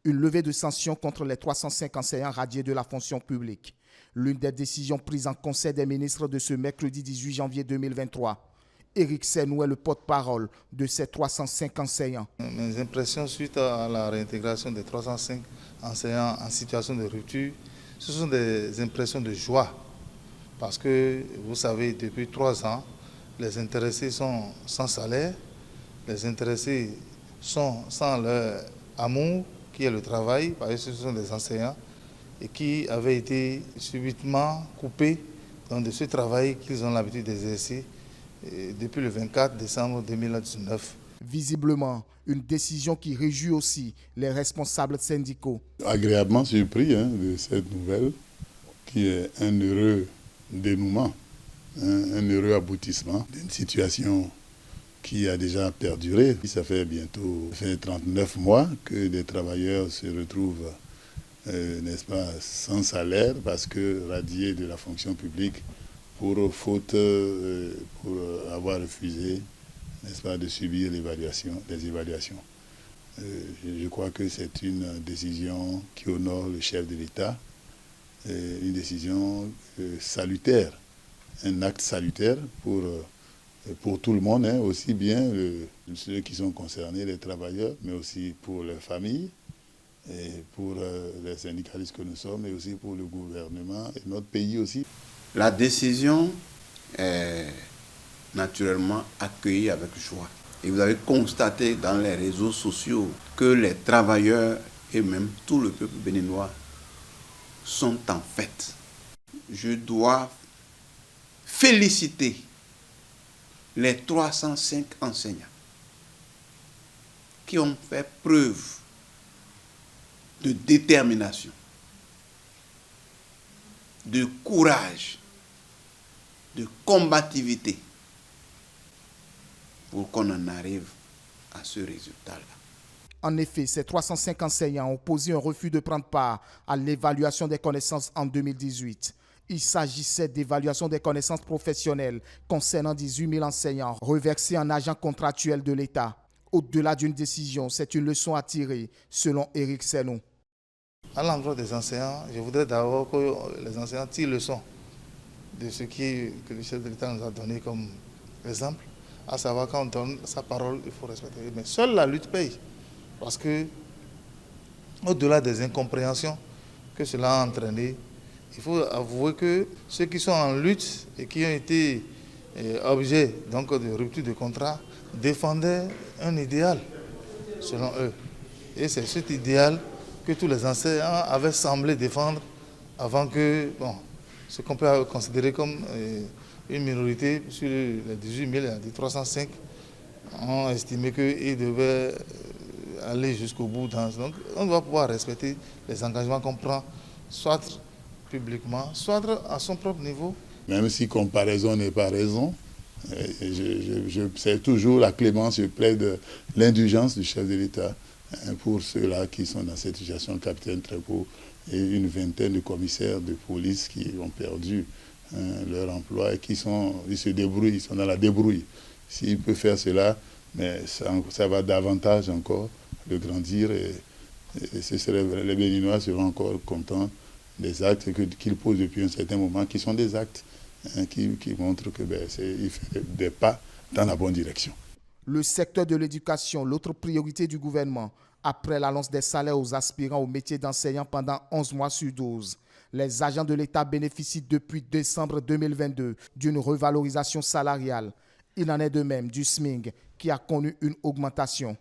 une levée de sanctions contre les 305 enseignants radiés de la fonction publique. L'une des décisions prises en Conseil des ministres de ce mercredi 18 janvier 2023. Éric Senou est le porte-parole de ces 305 enseignants. Mes impressions suite à la réintégration des 305 enseignants en situation de rupture, ce sont des impressions de joie. Parce que, vous savez, depuis 3 ans, les intéressés sont sans salaire, les intéressés sont sans leur amour, qui est le travail, parce que ce sont des enseignants, et qui avaient été subitement coupés de ce travail qu'ils ont l'habitude d'exercer depuis le 24 décembre 2019. Visiblement, une décision qui réjouit aussi les responsables syndicaux. Agréablement surpris de cette nouvelle, qui est un heureux dénouement, un heureux aboutissement d'une situation qui a déjà perduré. Ça fait bientôt 39 mois que des travailleurs se retrouvent, n'est-ce pas, sans salaire parce que radiés de la fonction publique pour faute, pour avoir refusé, n'est-ce pas, de subir les évaluations. Je crois que c'est une décision qui honore le chef de l'État, une décision salutaire, un acte salutaire pour tout le monde, aussi bien ceux qui sont concernés, les travailleurs, mais aussi pour leurs familles, et pour les syndicalistes que nous sommes, et aussi pour le gouvernement et notre pays aussi. La décision est naturellement accueillie avec joie. Et vous avez constaté dans les réseaux sociaux que les travailleurs et même tout le peuple béninois sont en fête. Je dois féliciter les 305 enseignants qui ont fait preuve de détermination, de courage, de combativité pour qu'on en arrive à ce résultat-là. En effet, ces 305 enseignants ont posé un refus de prendre part à l'évaluation des connaissances en 2018. Il s'agissait d'évaluation des connaissances professionnelles concernant 18 000 enseignants reversés en agents contractuels de l'État. Au-delà d'une décision, c'est une leçon à tirer, selon Éric Senou. À l'endroit des enseignants, je voudrais d'abord que les enseignants tirent leçon de ce que le chef de l'État nous a donné comme exemple, à savoir quand on donne sa parole, il faut respecter. Mais seule la lutte paye, parce que, au-delà des incompréhensions que cela a entraîné, il faut avouer que ceux qui sont en lutte et qui ont été objets donc, de rupture de contrat défendaient un idéal, selon eux. Et c'est cet idéal que tous les enseignants avaient semblé défendre avant que, ce qu'on peut considérer comme une minorité sur les 18 000, les 305 ont estimé qu'ils devaient aller jusqu'au bout. Donc on doit pouvoir respecter les engagements qu'on prend, soit publiquement, soit à son propre niveau. Même si comparaison n'est pas raison, c'est toujours la clémence, je plaide l'indulgence du chef de l'État pour ceux-là qui sont dans cette situation, le capitaine Trépeau et une vingtaine de commissaires de police qui ont perdu leur emploi et ils se débrouillent, ils sont dans la débrouille. S'il peut faire cela, mais ça va davantage encore de grandir et les Béninois seront encore contents des actes qu'ils posent depuis un certain moment, qui sont des actes qui montrent qu'il fait des pas dans la bonne direction. Le secteur de l'éducation, l'autre priorité du gouvernement, après l'annonce des salaires aux aspirants au métier d'enseignant pendant 11 mois sur 12. Les agents de l'État bénéficient depuis décembre 2022 d'une revalorisation salariale. Il en est de même du SMIC qui a connu une augmentation.